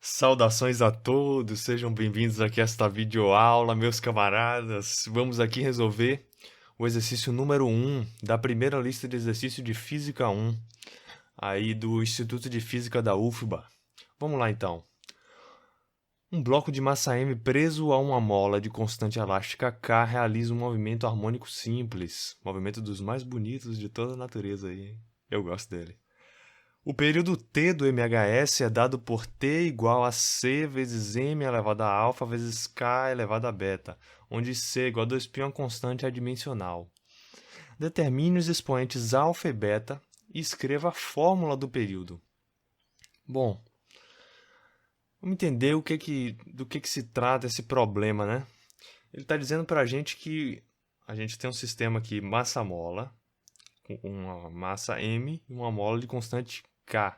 Saudações a todos, sejam bem-vindos aqui a esta videoaula, meus camaradas. Vamos aqui resolver o exercício número um da primeira lista de exercício de Física 1, aí do Instituto de Física da UFBA. Vamos lá então. Um bloco de massa m preso a uma mola de constante elástica K realiza um movimento harmônico simples, movimento dos mais bonitos de toda a natureza aí, hein? Eu gosto dele. O período t do MHS é dado por t igual a c vezes m elevado a alfa vezes k elevado a beta, onde c igual a 2π é uma constante adimensional. Determine os expoentes alfa e beta e escreva a fórmula do período. Bom, vamos entender do que se trata esse problema, né? Ele está dizendo para a gente que a gente tem um sistema aqui massa-mola, com uma massa m e uma mola de constante k.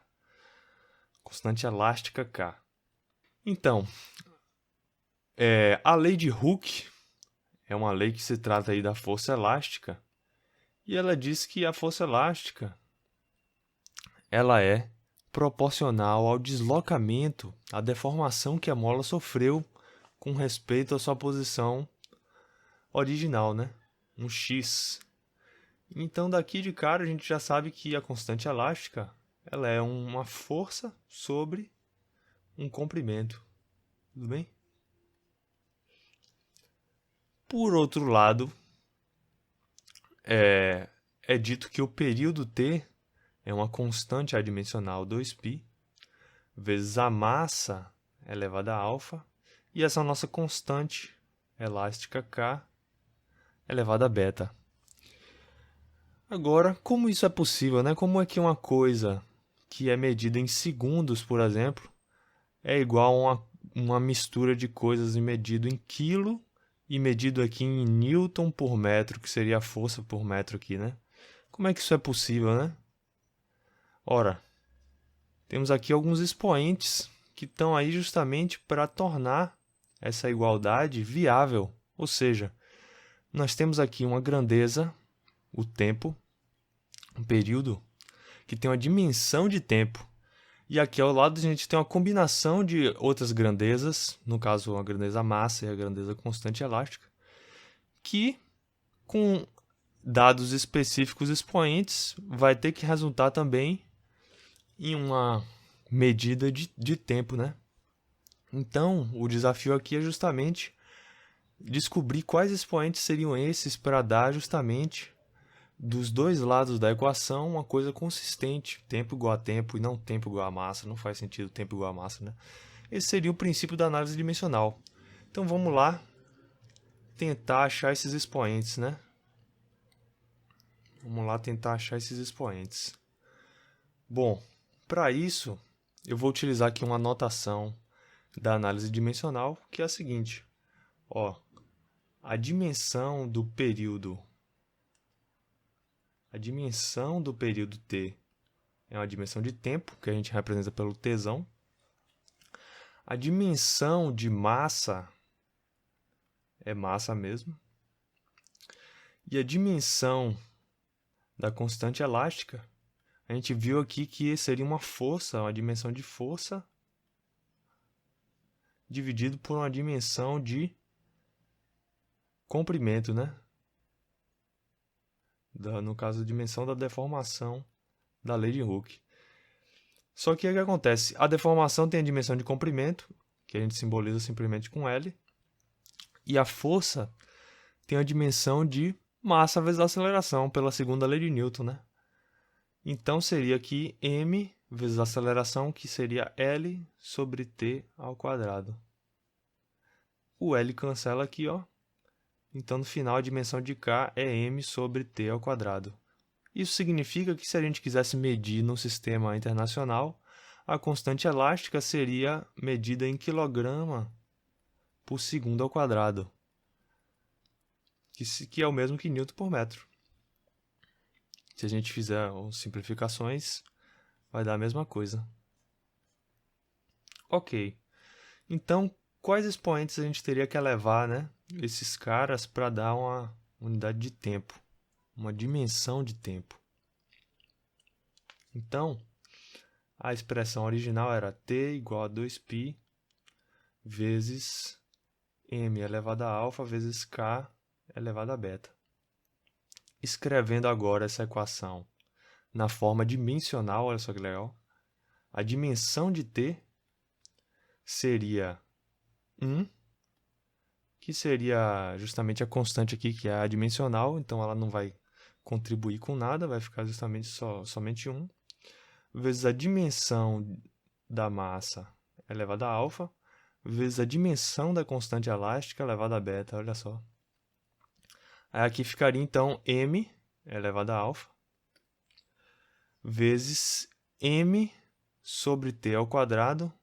Constante elástica K. Então, a lei de Hooke é uma lei que se trata aí da força elástica, e ela diz que a força elástica ela é proporcional ao deslocamento, à deformação que a mola sofreu com respeito à sua posição original, né? Um x. Então, daqui de cara, a gente já sabe que a constante elástica ela é uma força sobre um comprimento. Tudo bem? Por outro lado, é dito que o período t é uma constante adimensional 2π vezes a massa elevada a alfa e essa nossa constante elástica K elevada a beta. Agora, como isso é possível, né? Como é que uma coisa que é medida em segundos, por exemplo, é igual a uma mistura de coisas medido em quilo e medido aqui em newton por metro, que seria a força por metro aqui, né? Como é que isso é possível, né? Ora, temos aqui alguns expoentes que estão aí justamente para tornar essa igualdade viável. Ou seja, nós temos aqui uma grandeza, o tempo, um período, que tem uma dimensão de tempo. E aqui ao lado a gente tem uma combinação de outras grandezas, no caso a grandeza massa e a grandeza constante elástica, que com dados específicos expoentes vai ter que resultar também em uma medida de tempo, né? Então, o desafio aqui é justamente descobrir quais expoentes seriam esses para dar justamente dos dois lados da equação uma coisa consistente, tempo igual a tempo e não tempo igual a massa, não faz sentido tempo igual a massa, né? Esse seria o princípio da análise dimensional. Então vamos lá tentar achar esses expoentes, né? Vamos lá tentar achar esses expoentes. Bom, para isso eu vou utilizar aqui uma notação da análise dimensional, que é a seguinte. Ó, a dimensão do período t é uma dimensão de tempo, que a gente representa pelo tzão. A dimensão de massa é massa mesmo. E a dimensão da constante elástica, a gente viu aqui que seria uma força, uma dimensão de força dividido por uma dimensão de comprimento, né? No caso, a dimensão da deformação da lei de Hooke. Só que o que acontece? A deformação tem a dimensão de comprimento, que a gente simboliza simplesmente com L, e a força tem a dimensão de massa vezes aceleração, pela segunda lei de Newton, né? Então seria aqui m vezes a aceleração, que seria L sobre t ao quadrado. O L cancela aqui, ó. Então, no final, a dimensão de K é m sobre t ao quadrado. Isso significa que se a gente quisesse medir no sistema internacional, a constante elástica seria medida em quilograma por segundo ao quadrado, que é o mesmo que Newton por metro. Se a gente fizer simplificações, vai dar a mesma coisa. Ok. Então, quais expoentes a gente teria que elevar, né, esses caras para dar uma unidade de tempo, uma dimensão de tempo? Então, a expressão original era t igual a 2π vezes m elevado a alfa vezes k elevado a beta. Escrevendo agora essa equação na forma dimensional, olha só que legal, a dimensão de t seria 1, que seria justamente a constante aqui, que é a dimensional, então ela não vai contribuir com nada, vai ficar justamente somente 1, vezes a dimensão da massa elevada a alfa, vezes a dimensão da constante elástica elevada a beta, olha só. Aí aqui ficaria, então, m elevado a alfa, vezes m sobre t ao quadrado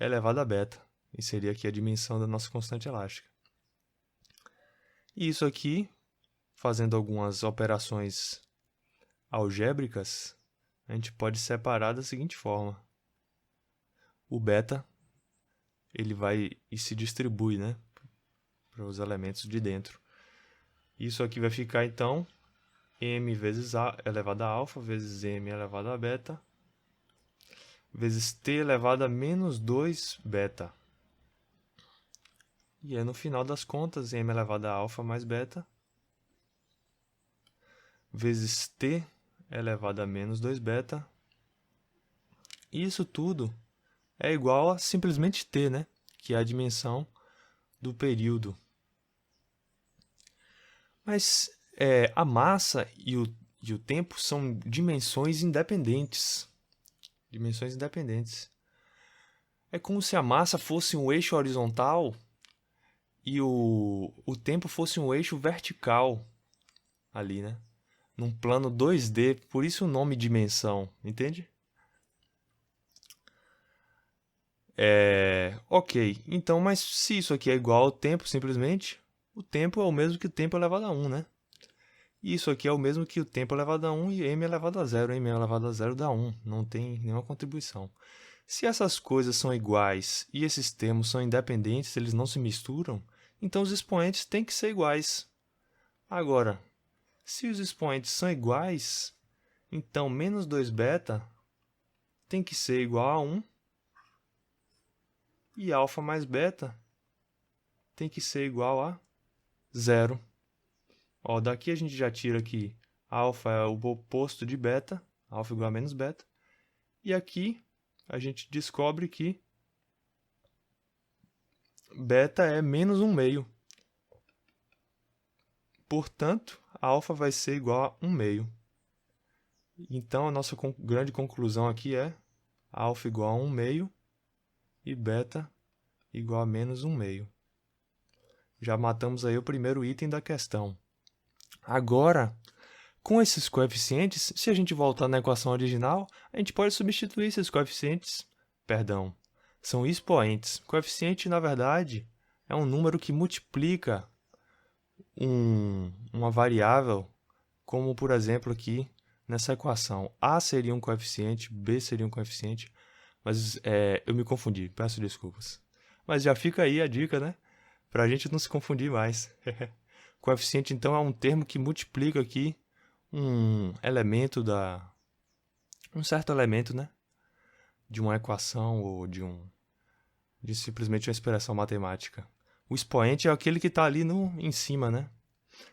elevado a beta. E seria aqui a dimensão da nossa constante elástica. E isso aqui, fazendo algumas operações algébricas, a gente pode separar da seguinte forma. O beta, ele vai e se distribui, né, para os elementos de dentro. Isso aqui vai ficar, então, m vezes a elevado a alfa, vezes m elevado a beta, vezes t elevado a menos 2 beta. E aí, no final das contas, m elevado a alfa mais beta, vezes t elevado a menos 2 beta. E isso tudo é igual a simplesmente t, né? Que é a dimensão do período. Mas a massa e o tempo são dimensões independentes. Dimensões independentes. É como se a massa fosse um eixo horizontal e o tempo fosse um eixo vertical ali, né? Num plano 2D, por isso o nome dimensão, entende? Ok, então, mas se isso aqui é igual ao tempo, simplesmente, o tempo é o mesmo que o tempo elevado a 1, né? E isso aqui é o mesmo que o tempo elevado a 1 e m elevado a 0. m elevado a 0 dá 1, não tem nenhuma contribuição. Se essas coisas são iguais e esses termos são independentes, eles não se misturam, então os expoentes têm que ser iguais. Agora, se os expoentes são iguais, então menos 2 beta tem que ser igual a 1 e alfa mais beta tem que ser igual a 0. Ó, daqui a gente já tira que alfa é o oposto de beta, alfa igual a menos beta, e aqui a gente descobre que beta é menos 1 meio. Portanto, alfa vai ser igual a 1 meio. Então, a nossa grande conclusão aqui é alfa igual a 1 meio e beta igual a menos 1 meio. Já matamos aí o primeiro item da questão. Agora, com esses coeficientes, se a gente voltar na equação original, a gente pode substituir esses coeficientes, são expoentes. Coeficiente, na verdade, é um número que multiplica uma variável, como, por exemplo, aqui nessa equação. A seria um coeficiente, B seria um coeficiente, mas eu me confundi, peço desculpas. Mas já fica aí a dica, né? Para a gente não se confundir mais. Coeficiente, então, é um termo que multiplica aqui um certo elemento, né? De uma equação ou de simplesmente uma expressão matemática. O expoente é aquele que está ali em cima, né?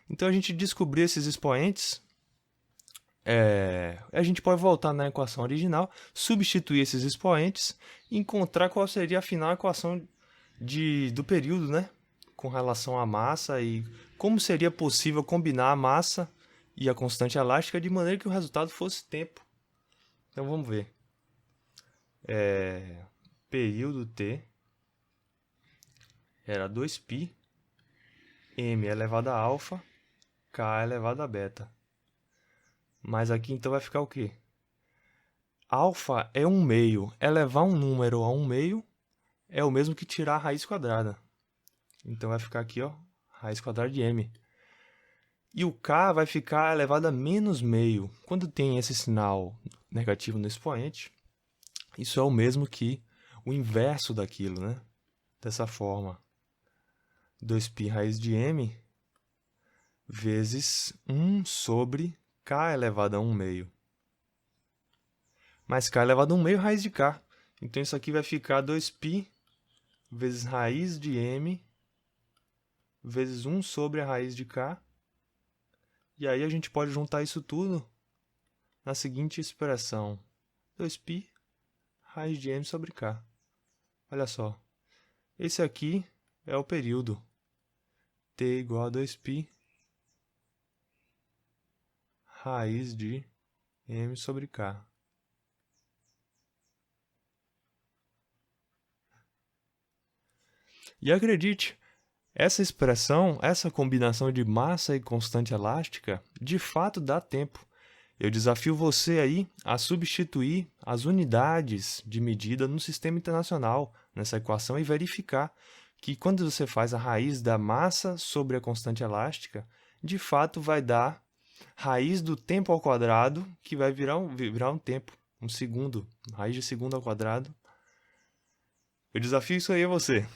Então, a gente descobrir esses expoentes, a gente pode voltar na equação original, substituir esses expoentes e encontrar qual seria, afinal, a equação do período, né? Com relação à massa e como seria possível combinar a massa e a constante elástica de maneira que o resultado fosse tempo. Então, vamos ver. Período T era 2π, m elevado a alfa, k elevado a beta. Mas aqui, então, vai ficar o quê? Alfa é 1 meio. Elevar um número a 1 meio é o mesmo que tirar a raiz quadrada. Então, vai ficar aqui, ó, raiz quadrada de m. E o k vai ficar elevado a menos meio. Quando tem esse sinal negativo no expoente, isso é o mesmo que o inverso daquilo, né? Dessa forma, 2π raiz de m vezes 1 sobre k elevado a 1 meio. mais K elevado a 1 meio raiz de K. Então isso aqui vai ficar 2π vezes raiz de M vezes 1 sobre a raiz de K. E aí a gente pode juntar isso tudo na seguinte expressão. 2π raiz de M sobre K. Olha só. Esse aqui é o período. T igual a 2π raiz de M sobre K. E acredite, essa expressão, essa combinação de massa e constante elástica, de fato dá tempo. Eu desafio você aí a substituir as unidades de medida no sistema internacional, nessa equação, e verificar que quando você faz a raiz da massa sobre a constante elástica, de fato vai dar raiz do tempo ao quadrado, que vai virar um tempo, um segundo, raiz de segundo ao quadrado. Eu desafio isso aí a você.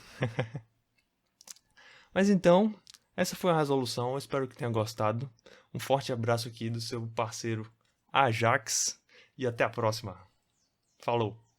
Mas então, essa foi a resolução, eu espero que tenha gostado. Um forte abraço aqui do seu parceiro Ajax e até a próxima. Falou!